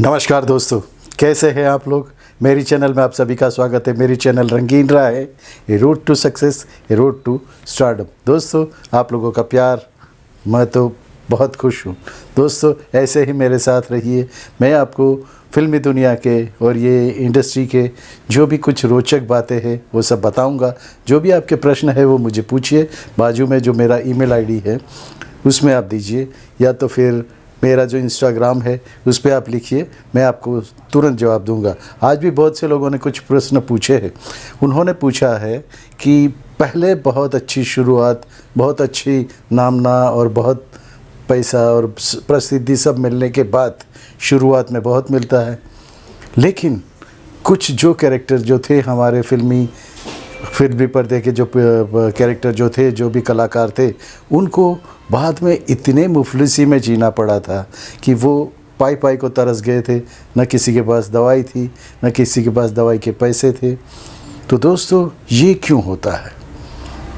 नमस्कार दोस्तों, कैसे हैं आप लोग। मेरी चैनल में आप सभी का स्वागत है। मेरी चैनल रंगीन राह है, a road to success, a road to stardom. दोस्तों, आप लोगों का प्यार, मैं तो बहुत खुश हूँ। दोस्तों, ऐसे ही मेरे साथ रहिए। मैं आपको फिल्मी दुनिया के और ये इंडस्ट्री के जो भी कुछ रोचक बातें हैं वो सब बताऊंगा। जो भी आपके प्रश्न है वो मुझे पूछिए। बाजू में जो मेरा ईमेल आईडी है उसमें आप दीजिए, या तो फिर मेरा जो इंस्टाग्राम है उस पर आप लिखिए, मैं आपको तुरंत जवाब दूंगा। आज भी बहुत से लोगों ने कुछ प्रश्न पूछे हैं। उन्होंने पूछा है कि पहले बहुत अच्छी शुरुआत, बहुत अच्छी नामना और बहुत पैसा और प्रसिद्धि सब मिलने के बाद शुरुआत में बहुत मिलता है, लेकिन कुछ जो कैरेक्टर जो थे हमारे फिल्मी पर्दे के जो कैरेक्टर जो थे, जो भी कलाकार थे, उनको बाद में इतने मुफलिसी में जीना पड़ा था कि वो पाई पाई को तरस गए थे। न किसी के पास दवाई थी, न किसी के पास दवाई के पैसे थे। तो दोस्तों, ये क्यों होता है?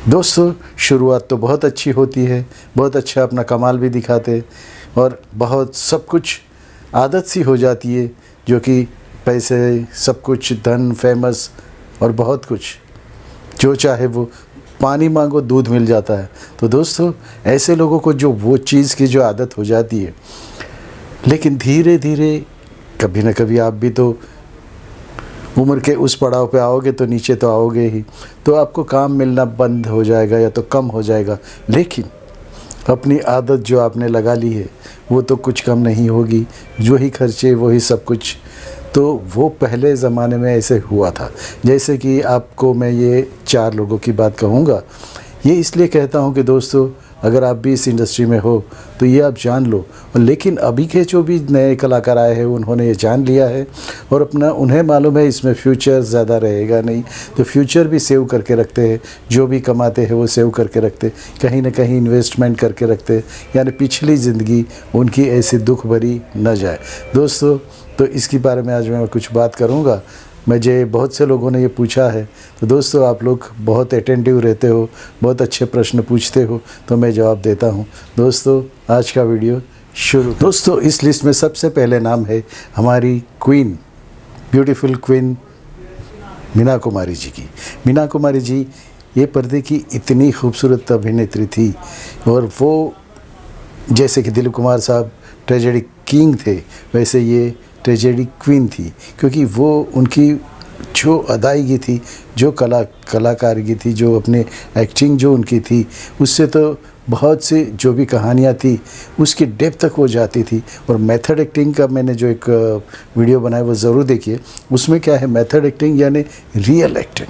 दोस्तों, शुरुआत तो बहुत अच्छी होती है, बहुत अच्छा अपना कमाल भी दिखाते और बहुत सब कुछ आदत सी हो जाती है, जो कि पैसे, सब कुछ, धन, फेमस और बहुत कुछ, जो चाहे वो, पानी मांगो दूध मिल जाता है। तो दोस्तों, ऐसे लोगों को जो वो चीज़ की जो आदत हो जाती है, लेकिन धीरे धीरे कभी ना कभी आप भी तो उम्र के उस पड़ाव पे आओगे तो नीचे तो आओगे ही, तो आपको काम मिलना बंद हो जाएगा या तो कम हो जाएगा। लेकिन अपनी आदत जो आपने लगा ली है वो तो कुछ कम नहीं होगी। जो ही खर्चे वही सब कुछ। तो वो पहले ज़माने में ऐसे हुआ था। जैसे कि आपको मैं ये 4 लोगों की बात कहूँगा। ये इसलिए कहता हूँ कि दोस्तों, अगर आप भी इस इंडस्ट्री में हो तो ये आप जान लो। लेकिन अभी के जो भी नए कलाकार आए हैं उन्होंने ये जान लिया है और अपना, उन्हें मालूम है इसमें फ्यूचर ज़्यादा रहेगा नहीं, तो फ्यूचर भी सेव करके रखते हैं। जो भी कमाते हैं वो सेव करके रखते, कहीं ना कहीं इन्वेस्टमेंट करके रखते, यानी पिछली ज़िंदगी उनकी ऐसी दुख भरी न जाए। दोस्तों, तो इसके बारे में आज मैं कुछ बात करूँगा। मुझे बहुत से लोगों ने ये पूछा है, तो दोस्तों आप लोग बहुत अटेंटिव रहते हो, बहुत अच्छे प्रश्न पूछते हो, तो मैं जवाब देता हूँ। दोस्तों, आज का वीडियो शुरू। दोस्तों, इस लिस्ट में सबसे पहले नाम है हमारी queen, beautiful queen Meena Kumari ji की। मीना कुमारी जी ये पर्दे की इतनी खूबसूरत अभिनेत्री थी, और वो जैसे कि दिलीप कुमार साहब ट्रेजेडी किंग थे, वैसे ये ट्रेजेडी क्वीन थी। क्योंकि वो, उनकी जो अदायगी थी, जो कलाकारिगी थी, जो अपने एक्टिंग जो उनकी थी, उससे तो बहुत सी जो भी कहानियाँ थी उसकी डेप्थ तक वो जाती थी। और मेथड एक्टिंग का मैंने जो एक वीडियो बनाया वो ज़रूर देखिए। उसमें क्या है, मेथड एक्टिंग यानी रियल एक्टिंग,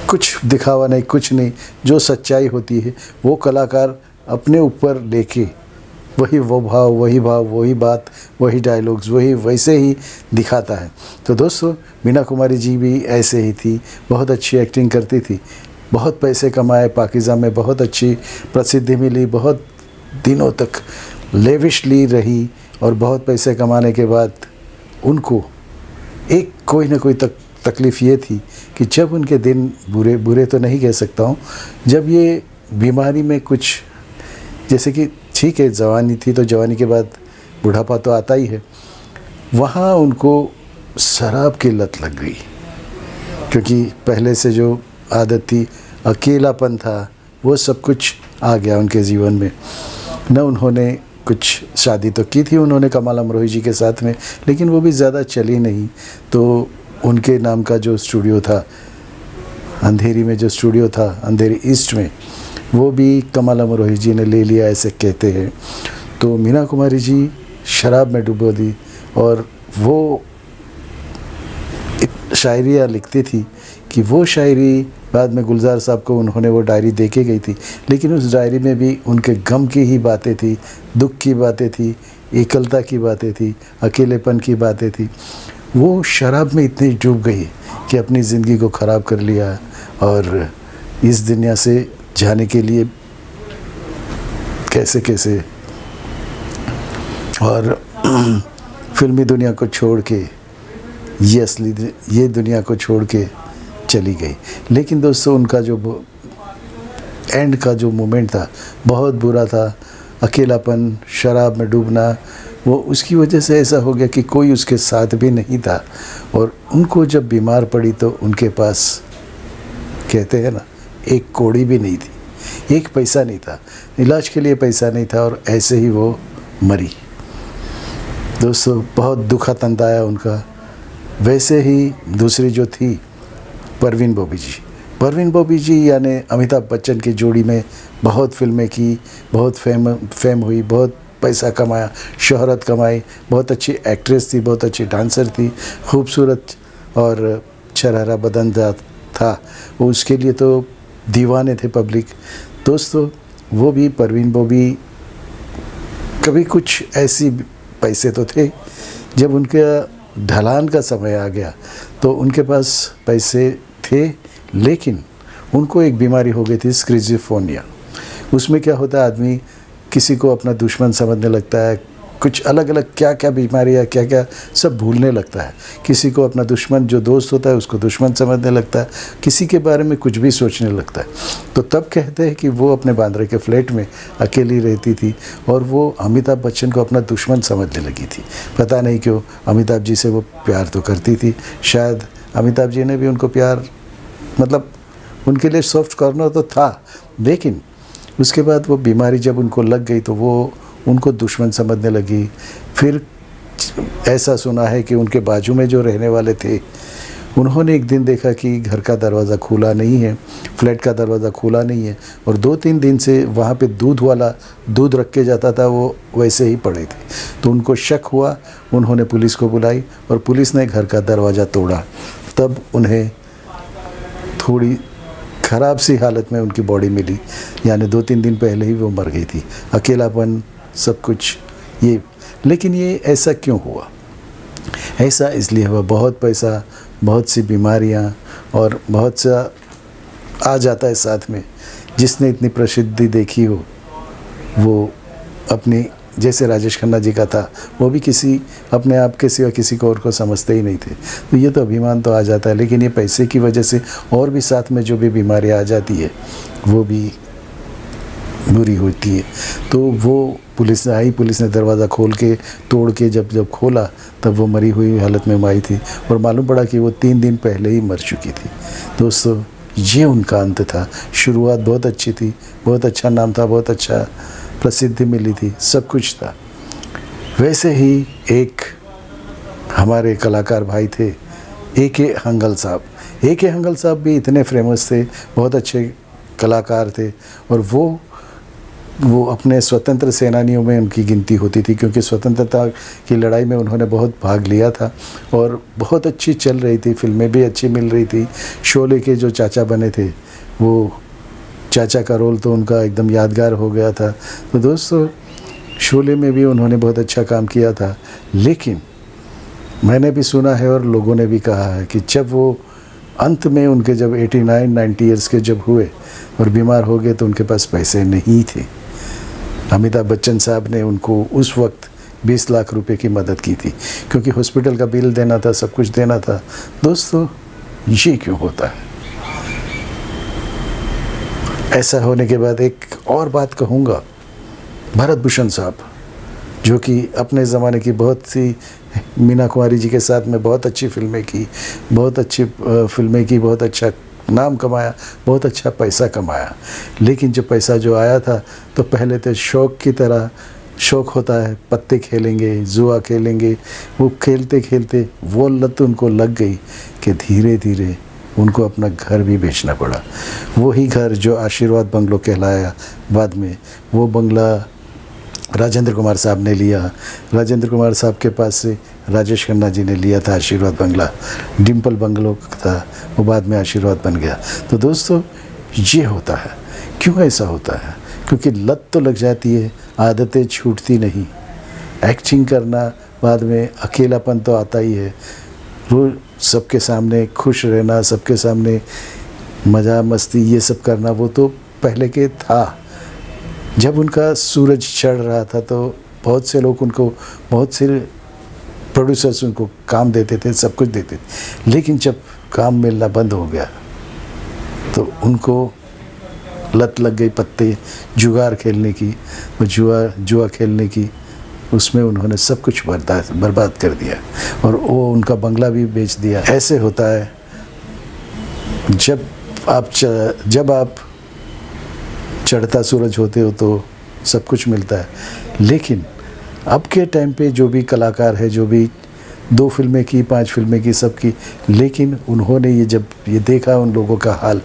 कुछ दिखावा नहीं, कुछ नहीं, जो सच्चाई होती है वो कलाकार अपने ऊपर लेके वही भाव, वही बात, वही डायलॉग्स, वही वैसे ही दिखाता है। तो दोस्तों, मीना कुमारी जी भी ऐसे ही थी, बहुत अच्छी एक्टिंग करती थी, बहुत पैसे कमाए, पाकिज़ा में बहुत अच्छी प्रसिद्धि मिली, बहुत दिनों तक लेविशली रही, और बहुत पैसे कमाने के बाद उनको एक कोई ना कोई तकलीफ़ ये थी कि जब उनके दिन बुरे तो नहीं कह सकता हूँ, जब ये बीमारी में कुछ, जैसे कि ठीक है जवानी थी तो जवानी के बाद बुढ़ापा तो आता ही है, वहाँ उनको शराब की लत लग गई। क्योंकि पहले से जो आदत थी, अकेलापन था, वो सब कुछ आ गया उनके जीवन में। न उन्होंने कुछ शादी तो की थी उन्होंने कमाल अमरोही जी के साथ में, लेकिन वो भी ज़्यादा चली नहीं। तो उनके नाम का जो स्टूडियो था, अंधेरी में जो स्टूडियो था, अंधेरी ईस्ट में, वो भी कमाल अमरोही जी ने ले लिया, ऐसे कहते हैं। तो मीना कुमारी जी शराब में डुबो दी, और वो शायरियाँ लिखती थी कि वो शायरी बाद में गुलजार साहब को उन्होंने वो डायरी दे के गई थी, लेकिन उस डायरी में भी उनके गम की ही बातें थी, दुख की बातें थी, एकलता की बातें थी, अकेलेपन की बातें थी। वो शराब में इतनी डूब गई कि अपनी ज़िंदगी को ख़राब कर लिया, और इस दुनिया से जाने के लिए कैसे और फिल्मी दुनिया को छोड़ के, ये दुनिया को छोड़ के चली गई। लेकिन दोस्तों, उनका जो एंड का जो मोमेंट था बहुत बुरा था। अकेलापन, शराब में डूबना, वो उसकी वजह से ऐसा हो गया कि कोई उसके साथ भी नहीं था, और उनको जब बीमार पड़ी तो उनके पास, कहते हैं ना, एक कौड़ी भी नहीं थी, एक पैसा नहीं था, इलाज के लिए पैसा नहीं था, और ऐसे ही वो मरी। दोस्तों बहुत दुखद अंत आया उनका। वैसे ही दूसरी जो थी परवीन बॉबी जी, परवीन बॉबी जी यानी अमिताभ बच्चन की जोड़ी में बहुत फिल्में की, बहुत फेम हुई, बहुत पैसा कमाया, शोहरत कमाई, बहुत अच्छी एक्ट्रेस थी, बहुत अच्छी डांसर थी, खूबसूरत और शरारा बदन था वो, उसके लिए तो दीवाने थे पब्लिक। दोस्तों वो भी परवीन बॉबी कभी कुछ ऐसी पैसे तो थे, जब उनका ढलान का समय आ गया तो उनके पास पैसे थे, लेकिन उनको एक बीमारी हो गई थी, स्किज़ोफ्रेनिया। उसमें क्या होता है, आदमी किसी को अपना दुश्मन समझने लगता है, कुछ अलग अलग क्या क्या बीमारियाँ, क्या क्या सब भूलने लगता है। किसी को अपना दुश्मन, जो दोस्त होता है उसको दुश्मन समझने लगता है, किसी के बारे में कुछ भी सोचने लगता है। तो तब कहते हैं कि वो अपने बांद्रा के फ्लैट में अकेली रहती थी, और वो अमिताभ बच्चन को अपना दुश्मन समझने लगी थी। पता नहीं क्यों, अमिताभ जी से वो प्यार तो करती थी, शायद अमिताभ जी ने भी उनको प्यार, मतलब उनके लिए सॉफ्ट कॉर्नर तो था, लेकिन उसके बाद वो बीमारी जब उनको लग गई तो वो उनको दुश्मन समझने लगी। फिर ऐसा सुना है कि उनके बाजू में जो रहने वाले थे, उन्होंने एक दिन देखा कि घर का दरवाज़ा खुला नहीं है, फ्लैट का दरवाज़ा खुला नहीं है, और 2-3 दिन से वहाँ पे दूध वाला दूध रख के जाता था, वो वैसे ही पड़े थे। तो उनको शक हुआ, उन्होंने पुलिस को बुलाई, और पुलिस ने घर का दरवाज़ा तोड़ा। तब उन्हें थोड़ी ख़राब सी हालत में उनकी बॉडी मिली, यानी 2-3 दिन पहले ही वो मर गई थी। अकेलापन, सब कुछ ये। लेकिन ये ऐसा क्यों हुआ? ऐसा इसलिए हुआ, बहुत पैसा, बहुत सी बीमारियाँ, और बहुत सा आ जाता है साथ में। जिसने इतनी प्रसिद्धि देखी हो, वो अपनी, जैसे राजेश खन्ना जी का था, वो भी किसी अपने आप के सिवा किसी को और को समझते ही नहीं थे। तो ये तो अभिमान तो आ जाता है, लेकिन ये पैसे की वजह से और भी साथ में जो भी बीमारियाँ आ जाती है वो भी बुरी होती है। तो वो पुलिस आई, पुलिस ने दरवाज़ा खोल के, तोड़ के जब खोला, तब वो मरी हुई हालत में आई थी, और मालूम पड़ा कि वो 3 दिन पहले ही मर चुकी थी। दोस्तों ये उनका अंत था। शुरुआत बहुत अच्छी थी, बहुत अच्छा नाम था, बहुत अच्छा प्रसिद्धि मिली थी, सब कुछ था। वैसे ही एक हमारे कलाकार भाई थे, A.K. हंगल साहब। A.K. हंगल साहब भी इतने फेमस थे, बहुत अच्छे कलाकार थे, और वो अपने स्वतंत्र सेनानियों में उनकी गिनती होती थी, क्योंकि स्वतंत्रता की लड़ाई में उन्होंने बहुत भाग लिया था, और बहुत अच्छी चल रही थी, फिल्में भी अच्छी मिल रही थी। शोले के जो चाचा बने थे, वो चाचा का रोल तो उनका एकदम यादगार हो गया था। तो दोस्तों शोले में भी उन्होंने बहुत अच्छा काम किया था, लेकिन मैंने भी सुना है और लोगों ने भी कहा है कि जब वो अंत में उनके जब 89-90 ईयर्स के जब हुए और बीमार हो गए, तो उनके पास पैसे नहीं थे। अमिताभ बच्चन साहब ने उनको उस वक्त 20 लाख रुपए की मदद की थी, क्योंकि हॉस्पिटल का बिल देना था, सब कुछ देना था। दोस्तों ये क्यों होता है? ऐसा होने के बाद एक और बात कहूँगा, भरत भूषण साहब, जो कि अपने ज़माने की बहुत सी, मीना कुमारी जी के साथ में बहुत अच्छी फिल्में की, बहुत अच्छा नाम कमाया, बहुत अच्छा पैसा कमाया। लेकिन जब पैसा जो आया था, तो पहले तो शौक़ की तरह, शौक़ होता है, पत्ते खेलेंगे, जुआ खेलेंगे, वो खेलते खेलते वो लत उनको लग गई कि धीरे धीरे उनको अपना घर भी बेचना पड़ा। वही घर जो आशीर्वाद बंगलो कहलाया, बाद में वो बंगला राजेंद्र कुमार साहब ने लिया। राजेंद्र कुमार साहब के पास से राजेश खन्ना जी ने लिया था आशीर्वाद बंगला, डिम्पल बंगलो था, वो बाद में आशीर्वाद बन गया। तो दोस्तों ये होता है। क्यों ऐसा होता है? क्योंकि लत तो लग जाती है, आदतें छूटती नहीं। एक्टिंग करना, बाद में अकेलापन तो आता ही है, रोज सबके सामने खुश रहना, सबके सामने मज़ा मस्ती ये सब करना, वो तो पहले के था। जब उनका सूरज चढ़ रहा था तो बहुत से लोग उनको, बहुत से प्रोड्यूसर्स उनको काम देते थे, सब कुछ देते थे। लेकिन जब काम मिलना बंद हो गया तो उनको लत लग गई पत्ते जुगार खेलने की, जुआ खेलने की, उसमें उन्होंने सब कुछ बर्बाद कर दिया और वो उनका बंगला भी बेच दिया। ऐसे होता है जब आप चढ़ता सूरज होते हो तो सब कुछ मिलता है, लेकिन अब के टाइम पे जो भी कलाकार है, जो भी 2 फिल्में की, 5 फिल्में की, सब की, लेकिन उन्होंने जब ये देखा उन लोगों का हाल,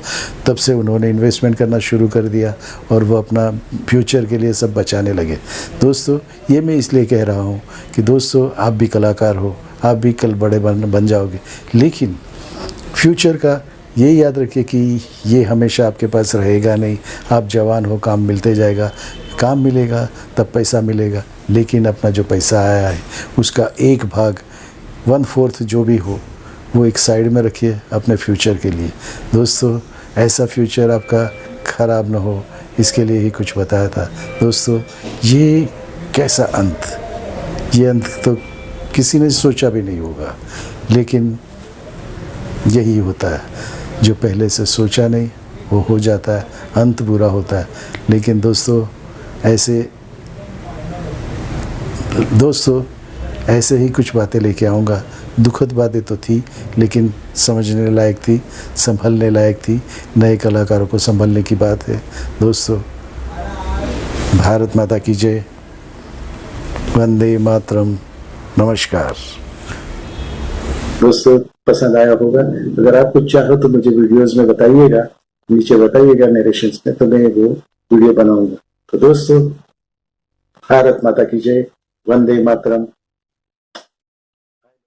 तब से उन्होंने इन्वेस्टमेंट करना शुरू कर दिया और वो अपना फ्यूचर के लिए सब बचाने लगे। दोस्तों, ये मैं इसलिए कह रहा हूँ कि दोस्तों, आप भी कलाकार हो, आप भी कल बड़े बन जाओगे, लेकिन फ्यूचर का ये याद रखिए कि ये हमेशा आपके पास रहेगा नहीं। आप जवान हो, काम मिलते जाएगा, काम मिलेगा तब पैसा मिलेगा, लेकिन अपना जो पैसा आया है उसका एक भाग 1/4 जो भी हो वो एक साइड में रखिए अपने फ्यूचर के लिए। दोस्तों, ऐसा फ्यूचर आपका ख़राब ना हो, इसके लिए ही कुछ बताया था। दोस्तों, ये कैसा अंत, ये अंत तो किसी ने सोचा भी नहीं होगा, लेकिन यही होता है, जो पहले से सोचा नहीं वो हो जाता है, अंत बुरा होता है। लेकिन दोस्तों ऐसे ही कुछ बातें लेके आऊँगा। दुखद बातें तो थी, लेकिन समझने लायक थी, संभलने लायक थी। नए कलाकारों को संभलने की बात है। दोस्तों, भारत माता की जय, वंदे मातरम, नमस्कार। दोस्तों, पसंद आया होगा। अगर आप कुछ चाहो तो मुझे वीडियोस में बताइएगा, नीचे बताइएगा नरेशंस में, तो मैं वो वीडियो बनाऊंगा। तो दोस्तों, भारत माता की जय, वंदे मातरम,